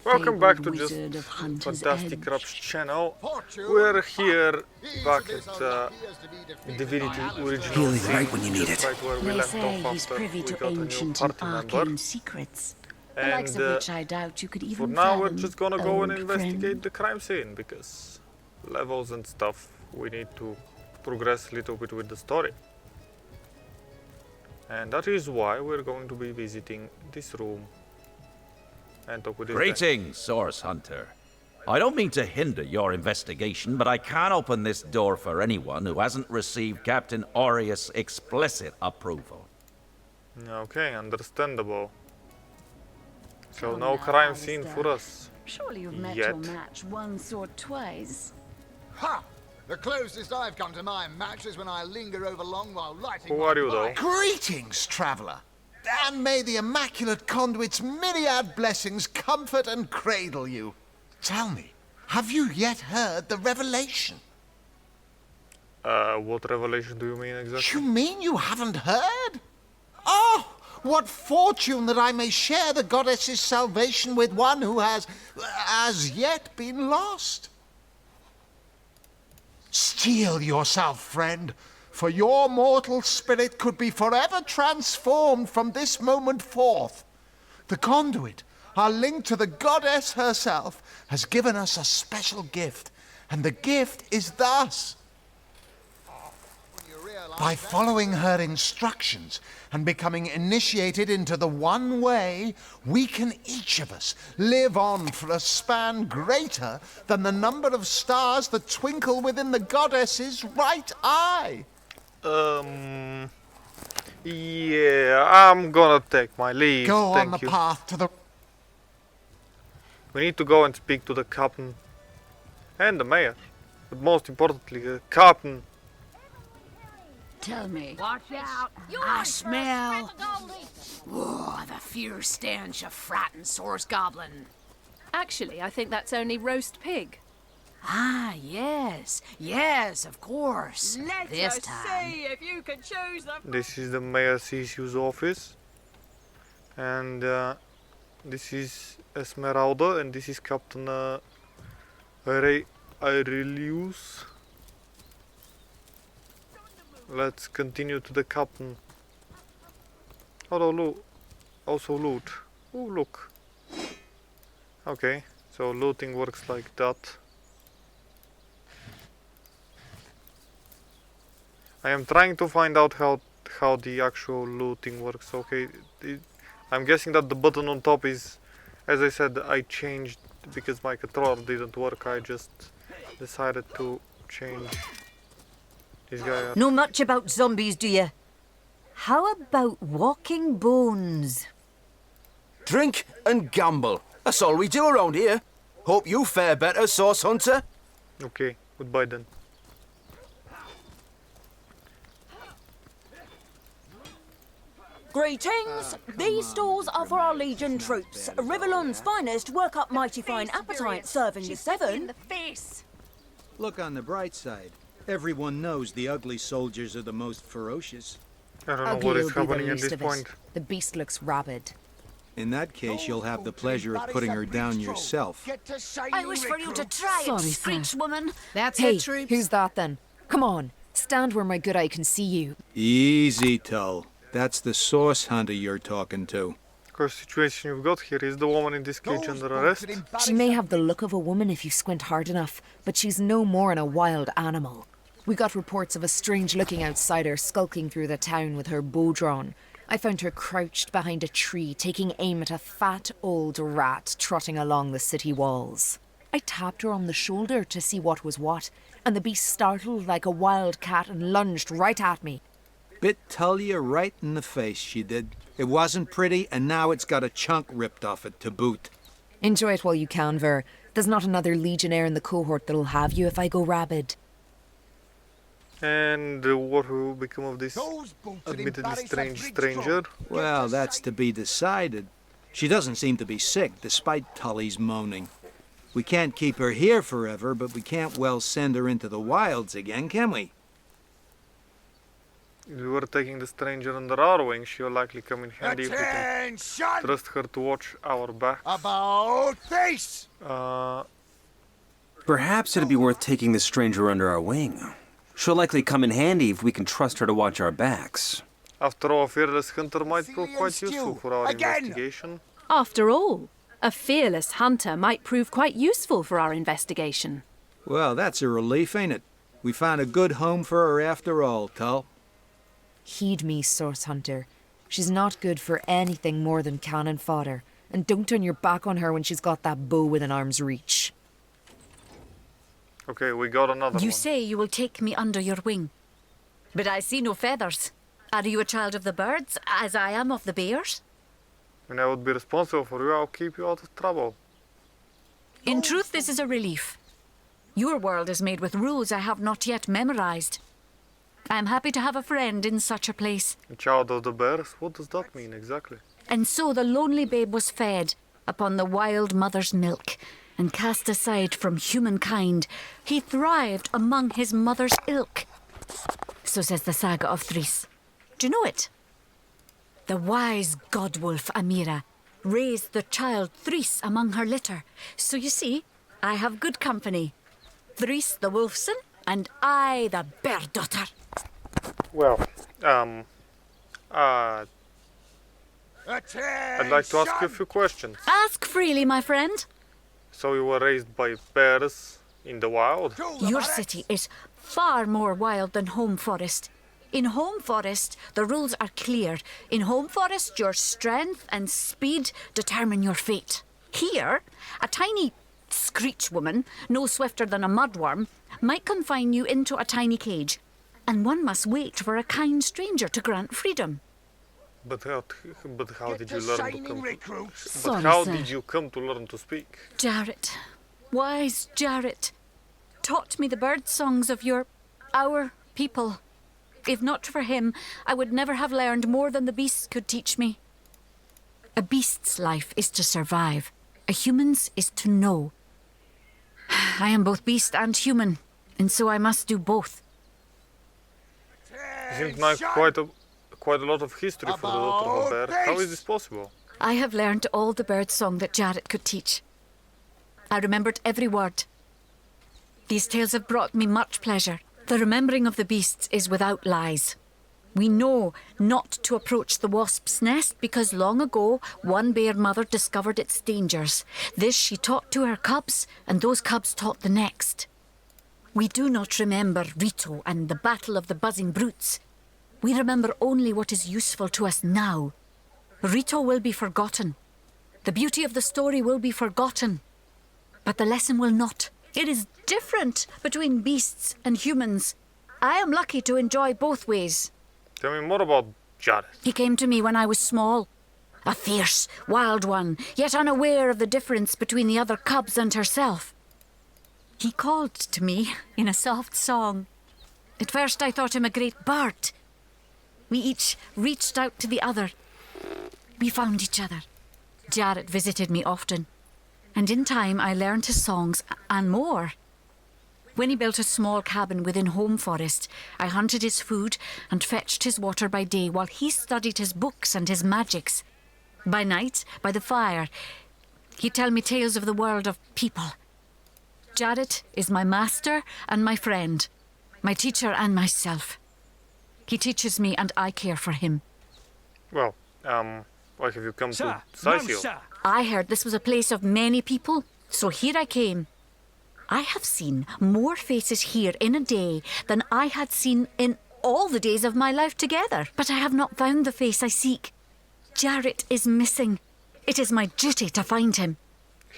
Welcome back to just wizard of Hunter's Fantastic Edge. Raps channel. We're here back at Divinity original Healing scene, right when you need just it. right where we They left say off he's after privy we to got a new ancient and party member. arcane secrets, the And likes of which I doubt you could for even now we're fathom, just gonna go and old investigate friend. the crime scene, because levels and stuff, we need to progress a little bit with the story. And that is why we're going to be visiting this room and talk with this guy. Greetings, Source Hunter. I don't mean to hinder your investigation, but I can't open this door for anyone who hasn't received Captain Aureus' explicit approval. Okay, understandable. So Come no now, crime scene Alistair. for us. Surely you've met Yet. your match once or twice. Ha! The closest I've come to my match is when I linger over long while lighting Who my are you, though? pipe. Greetings, traveller. And may the Immaculate Conduit's myriad blessings comfort and cradle you. Tell me, have you yet heard the revelation? What revelation do you mean exactly? You mean you haven't heard? Oh, what fortune that I may share the goddess's salvation with one who has, as yet, been lost. Steel yourself, friend, for your mortal spirit could be forever transformed from this moment forth. The conduit, our link to the goddess herself, has given us a special gift, and the gift is thus. You realise By that- following her instructions and becoming initiated into the one way, we can each of us live on for a span greater than the number of stars that twinkle within the goddess's right eye. Yeah, I'm gonna take my leave. Go Thank on the you. path to the... We need to go and speak to the captain and the mayor, but most importantly, the captain. Tell me, Watch out! I smell the fierce stench of frightened source goblin. Actually, I think that's only roast pig. Ah, yes, of course. Let This us time. see if you can choose the. This is the mayor's issues office, and this is Esmeralda, and this is Captain Aurelius. Let's continue to the captain. Although loot, also loot. Oh look. Okay, so looting works like that. I am trying to find out how the actual looting works. Okay, I'm guessing that the button on top is, as I said, I changed because my controller didn't work. I just decided to change this guy. Know much about zombies, do you? How about walking bones? Drink and gamble. That's all we do around here. Hope you fare better, Source Hunter. Okay, goodbye then. Greetings! These stalls are for our Legion troops. Rivellon's finest work up mighty fine appetite serving the seven. Face. Look on the bright side. Everyone knows the ugly soldiers are the most ferocious. I don't know ugly what will is be the happening at least this of point. it. The beast looks rabid. In that case, you'll have the pleasure of putting her down yourself. Get to say I wish for you to try it, Sorry, sir. screech woman. That's Hey, it, troops. who's that then? Come on, stand where my good eye can see you. Easy, Tull. That's the Source Hunter you're talking to. Of course, situation you've got here is the woman in this cage under arrest. She may have the look of a woman if you squint hard enough, but she's no more than a wild animal. We got reports of a strange-looking outsider skulking through the town with her bow drawn. I found her crouched behind a tree, taking aim at a fat old rat trotting along the city walls. I tapped her on the shoulder to see what was what, and the beast startled like a wild cat and lunged right at me. Bit Tull you right in the face, she did. It wasn't pretty, and now it's got a chunk ripped off it to boot. Enjoy it while you can, Ver. There's not another legionnaire in the cohort that'll have you if I go rabid. And what will become of this admittedly strange stranger? Well, that's to be decided. She doesn't seem to be sick, despite Tully's moaning. We can't keep her here forever, but we can't well send her into the wilds again, can we? If we were taking the stranger under our wing, she'll likely come in handy if we can Attention! Trust her to watch our back. About face! Perhaps it'd be worth taking this stranger under our wing. She'll likely come in handy if we can trust her to watch our backs. After all, a fearless hunter might prove Cillian quite stew. useful for our Again. investigation. After all, a fearless hunter might prove quite useful for our investigation. Well, that's a relief, ain't it? We found a good home for her after all, Tull. Heed me, Source Hunter. She's not good for anything more than cannon fodder. And don't turn your back on her when she's got that bow within arm's reach. Okay, we got another You one. say you will take me under your wing. But I see no feathers. Are you a child of the birds, as I am of the bears? When I would be responsible for you, I'll keep you out of trouble. In truth, this is a relief. Your world is made with rules I have not yet memorized. I am happy to have a friend in such a place. A child of the bears? What does that mean exactly? And so the lonely babe was fed upon the wild mother's milk, and cast aside from humankind, he thrived among his mother's ilk. So says the saga of Threes. Do you know it? The wise godwolf Amira raised the child Threes among her litter. So you see, I have good company. Threes the wolfson, and I the bear daughter. Well, I'd like to ask you a few questions. Ask freely, my friend. So you were raised by bears in the wild? Your city is far more wild than Home Forest. In Home Forest, the rules are clear. In Home Forest, your strength and speed determine your fate. Here, a tiny screech woman, no swifter than a mudworm, might confine you into a tiny cage, and one must wait for a kind stranger to grant freedom. But how did you learn to come? Sorry, But how sir. did you come to learn to speak? Jarrett, wise Jarrett, taught me the bird songs of our people. If not for him, I would never have learned more than the beasts could teach me. A beast's life is to survive. A human's is to know. I am both beast and human, and so I must do both. Seems like quite a lot of history for the daughter of a bear. How is this possible? I have learned all the bird song that Jarrett could teach. I remembered every word. These tales have brought me much pleasure. The remembering of the beasts is without lies. We know not to approach the wasp's nest because long ago one bear mother discovered its dangers. This she taught to her cubs, and those cubs taught the next. We do not remember Rito and the battle of the buzzing brutes. We remember only what is useful to us now. Rito will be forgotten. The beauty of the story will be forgotten. But the lesson will not. It is different between beasts and humans. I am lucky to enjoy both ways. Tell me more about Jared. He came to me when I was small. A fierce, wild one, yet unaware of the difference between the other cubs and herself. He called to me in a soft song. At first I thought him a great bird. We each reached out to the other. We found each other. Jarrett visited me often, and in time I learned his songs and more. When he built a small cabin within Home Forest, I hunted his food and fetched his water by day while he studied his books and his magics. By night, by the fire, he'd tell me tales of the world of people. Jarrett is my master and my friend, my teacher and myself. He teaches me and I care for him. Well, why have you come to Sisio? I heard this was a place of many people, so here I came. I have seen more faces here in a day than I had seen in all the days of my life together. But I have not found the face I seek. Jarrett is missing. It is my duty to find him.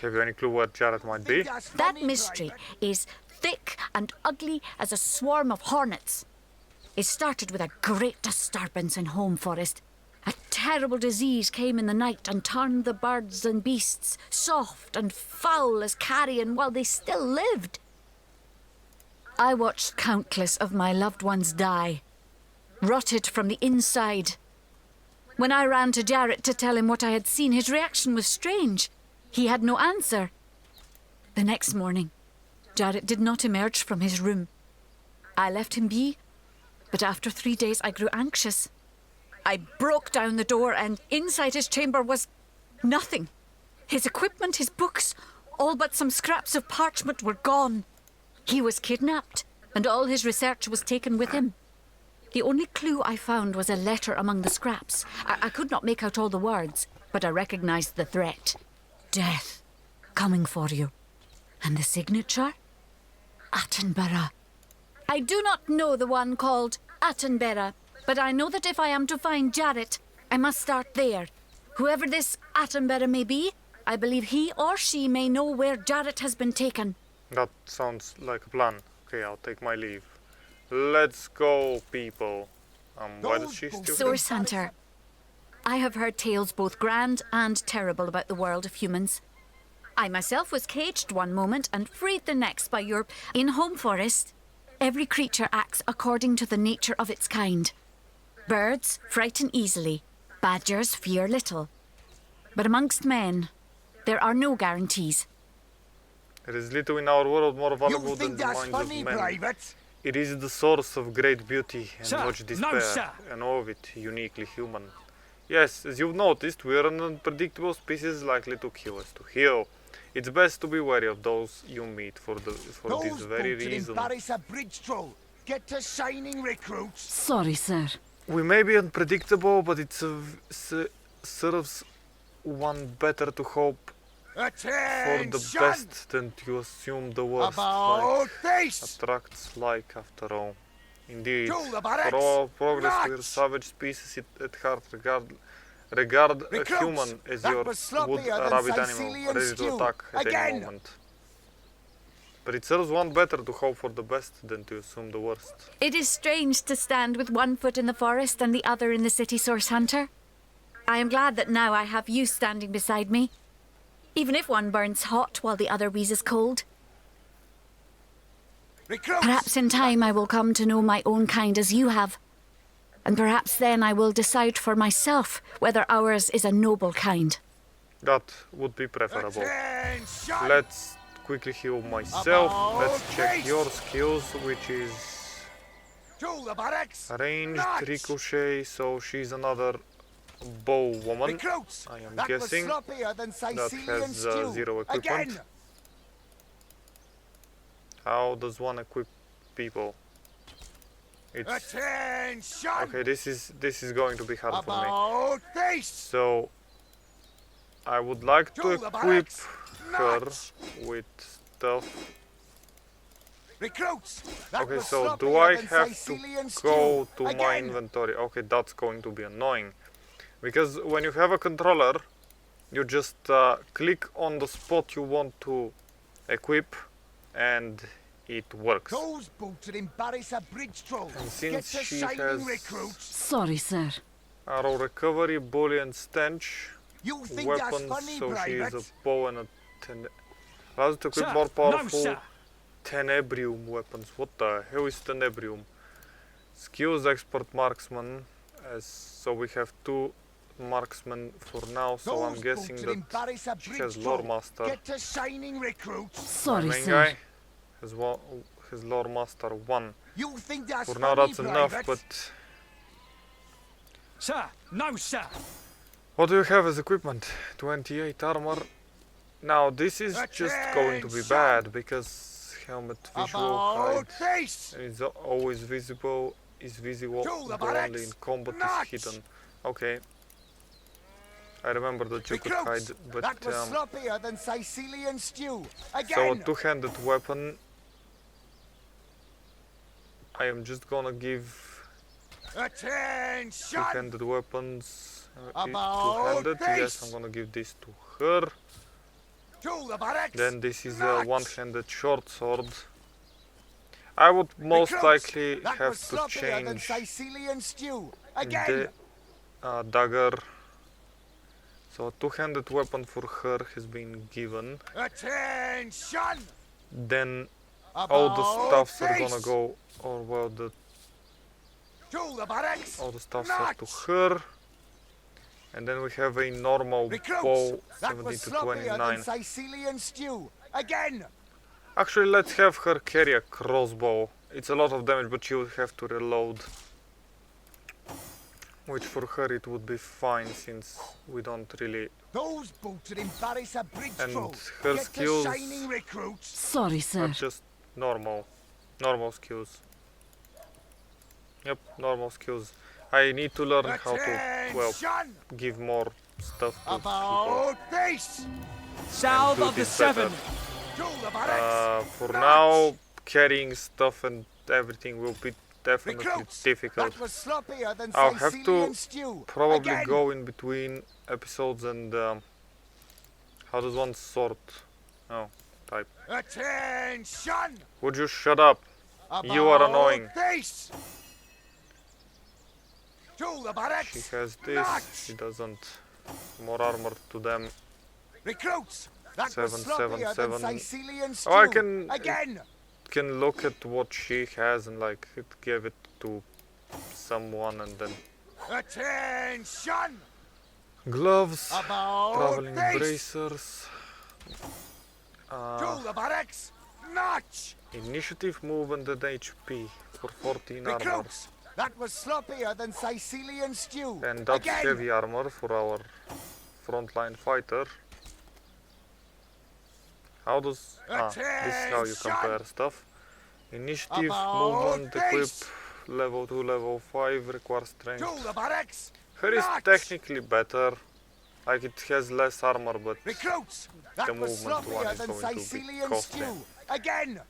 Have you any clue where Jared might be? That mystery is thick and ugly as a swarm of hornets. It started with a great disturbance in Home Forest. A terrible disease came in the night and turned the birds and beasts soft and foul as carrion while they still lived. I watched countless of my loved ones die, rotted from the inside. When I ran to Jarrett to tell him what I had seen, his reaction was strange. He had no answer. The next morning, Jarrett did not emerge from his room. I left him be, but after 3 days I grew anxious. I broke down the door, and inside his chamber was nothing. His equipment, his books, all but some scraps of parchment were gone. He was kidnapped, and all his research was taken with him. The only clue I found was a letter among the scraps. I could not make out all the words, but I recognized the threat. Death, coming for you. And the signature? Attenborough. I do not know the one called Attenborough, but I know that if I am to find Jarrett, I must start there. Whoever this Attenborough may be, I believe he or she may know where Jarrett has been taken. That sounds like a plan. Okay, I'll take my leave. Let's go, people. Why does she still... Source Hunter. I have heard tales both grand and terrible about the world of humans. I myself was caged one moment and freed the next by your... In Home Forest, every creature acts according to the nature of its kind. Birds frighten easily. Badgers fear little. But amongst men, there are no guarantees. There is little in our world more valuable than the minds of men. It is the source of great beauty and much despair, and all of it uniquely human. Yes, as you've noticed, we are an unpredictable species likely to kill us to heal. It's best to be wary of those you meet for this very reason. Get to shining recruits. Sorry, sir. We may be unpredictable, but it serves one better to hope for the best than to assume the worst. Attracts like, after all. Indeed, for all progress, we are savage species at heart. Regard a human as your would a rabid animal, ready to attack at any moment. But it serves one better to hope for the best than to assume the worst. It is strange to stand with one foot in the forest and the other in the city, Source Hunter. I am glad that now I have you standing beside me, even if one burns hot while the other wheezes cold. Perhaps in time I will come to know my own kind as you have, and perhaps then I will decide for myself whether ours is a noble kind. That would be preferable. Let's quickly heal myself. Let's check your skills, which is ranged, ricochet, so she's another bow woman. I am guessing that has zero equipment. How does one equip people? It's okay. This is going to be hard for me. So I would like to equip her with stuff. Okay, so do I have to go to my inventory? Okay, that's going to be annoying. Because when you have a controller, you just click on the spot you want to equip and it works. And since she has Sorry, sir. arrow recovery, bullion stench, weapons, so she is a bow and a allows to equip more powerful tenebrium weapons. What the hell is tenebrium? Skills expert marksman, so we have 2 marksmen for now, so I'm guessing that she has lore master. Sorry, main sir. guy has lore master 1. For now that's enough, but Sir, no, sir. what do you have as equipment? 28 armor. Now this is just going to be bad because helmet visual hide is always visible, but only in combat is hidden. Okay. I remember that you could hide, but so a two-handed weapon. I am just gonna give two-handed weapons. Two-handed, yes, I'm gonna give this to her. Then this is a one-handed short sword. I would most likely have to change the dagger. So a two-handed weapon for her has been given. Then all the stuffs are gonna go, or well, all the stuffs are to her. And then we have a normal bow, 70 to 29. Actually, let's have her carry a crossbow. It's a lot of damage, but she'll have to reload. Which for her it would be fine since we don't really. Those booted embarrass a bridge And crew. her Get to skills shining recruits. Sorry, sir. are just normal skills. Yep, normal skills. I need to learn how to, well, give more stuff to people. About face. South of the Seven. For now, carrying stuff and everything will be definitely difficult. That was sloppier than I'll have Sicilian to stew. probably Again. go in between episodes and how does one sort? Oh, type. Attention! Would you shut up? You are annoying. Face. To the barracks. She has this. She doesn't. More armor to them. Recruits. That was 7, sloppier 7, than 7. Sicilian stew. Oh, I can Again. can look at what she has and like give it to someone and then. Attention! Gloves, About traveling face. bracers. To the barracks. Notch. Initiative, movement, and HP for 14 armor. Recruits. That was sloppier than Sicilian stew. And that's Again. heavy armor for our frontline fighter. How does... this is how you compare stuff. Initiative, About movement, equip, face. level 2, level 5, requires strength. To the barracks. Her is Notch. technically better. Like it has less armor, but Recruits. the That was movement one sloppier is than going to be Sicilian costly. stew. Again.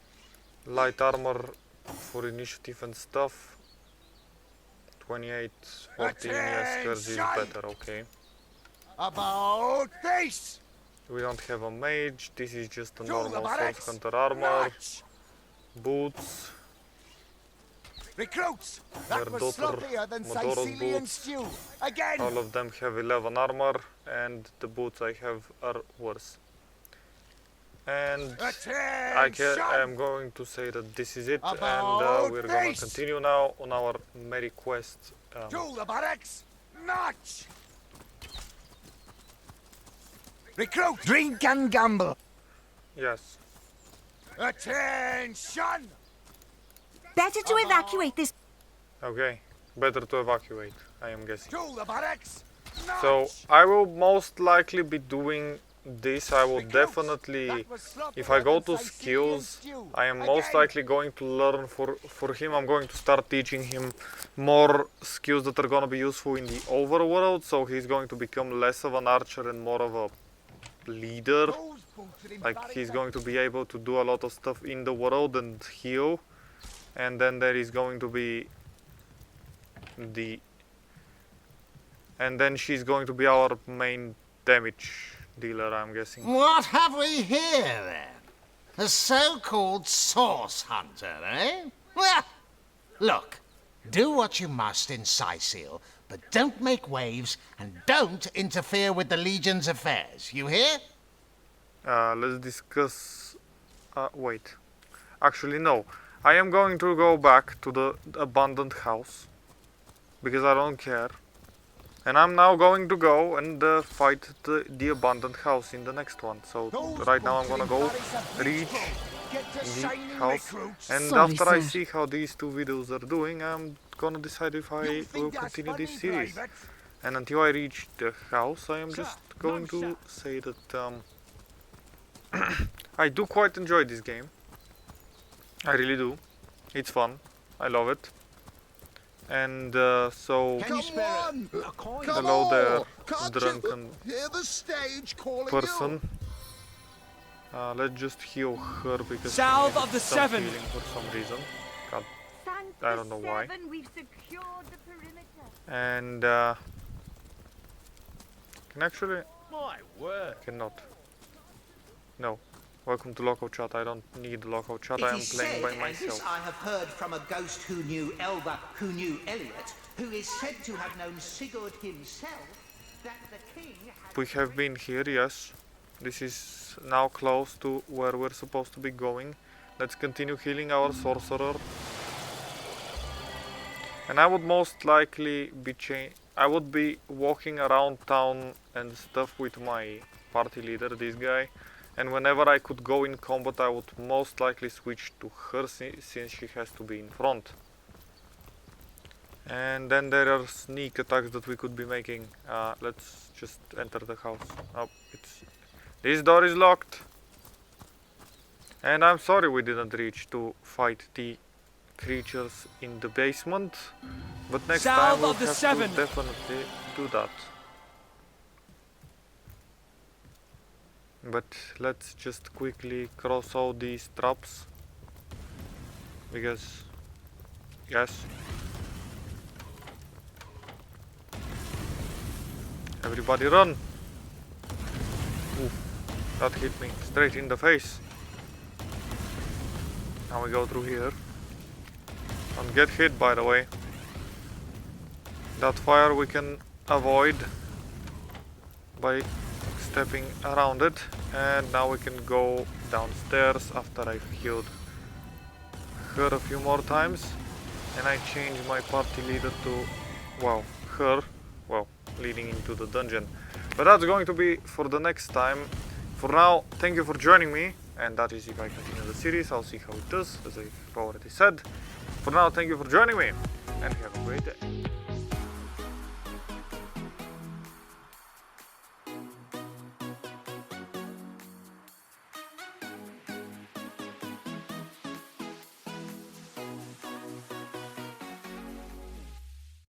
Light armor for initiative and stuff. 28, 14, yes, hers is Attention. better, okay. About face. We don't have a mage, this is just a To the normal barracks. Sword Hunter armor. Notch. Boots, Recruits. Their That was daughter, sloppier than Madora's Sicilian boots. stew. Again. all of them have 11 armor, and the boots I have are worse. And I am going to say that this is it, and About we're gonna face. continue now on our merry quest. To the barracks. Notch. Recruit. Drink and gamble. Yes. Attention. Better to evacuate this. Okay, better to evacuate, I am guessing. To the barracks. So I will most likely be doing this. I will definitely, if I go to skills, I am most likely going to learn for him. I'm going to start teaching him more skills that are going to be useful in the overworld. So he's going to become less of an archer and more of a leader. Like he's going to be able to do a lot of stuff in the world and heal. And then there is going to be and then she's going to be our main damage dealer, I'm guessing. What have we here, then? A so-called source hunter, eh? Well, look, do what you must in Sicil, but don't make waves and don't interfere with the Legion's affairs. You hear? Let's discuss... wait. Actually, no. I am going to go back to the abandoned house, because I don't care. And I'm now going to go and fight the abandoned house in the next one. So right now I'm gonna go reach the house, and after I see how these two videos are doing, I'm gonna decide if I will continue this series. And until I reach the house, I am just going to say that I do quite enjoy this game. I really do. It's fun. I love it. And so, hello there, drunken person. Let's just heal her because South she of the needs some Seven. healing for some reason. God, I don't know why. And can actually My word. cannot. No. Welcome to local chat. I don't need local chat. I am playing by myself. I have heard from a ghost who knew Elba, who knew Elliot, who is said to have known Sigurd himself, that the king had... We have been here, yes. This is now close to where we're supposed to be going. Let's continue healing our sorcerer. And I would most likely be I would be walking around town and stuff with my party leader, this guy. And whenever I could go in combat, I would most likely switch to her since she has to be in front. And then there are sneak attacks that we could be making. Let's just enter the house. Oh, this door is locked. And I'm sorry we didn't reach to fight the creatures in the basement. But next time we'll have to definitely do that. But let's just quickly cross all these traps. Because, yes. Everybody run! Ooh, that hit me straight in the face. Now we go through here. Don't get hit, by the way. That fire we can avoid by stepping around it. And now we can go downstairs after I've healed her a few more times. And I change my party leader to, well, her. Well, leading into the dungeon. But that's going to be for the next time. For now, thank you for joining me. And that is if I continue the series. I'll see how it does, as I've already said. For now, thank you for joining me. And have a great day.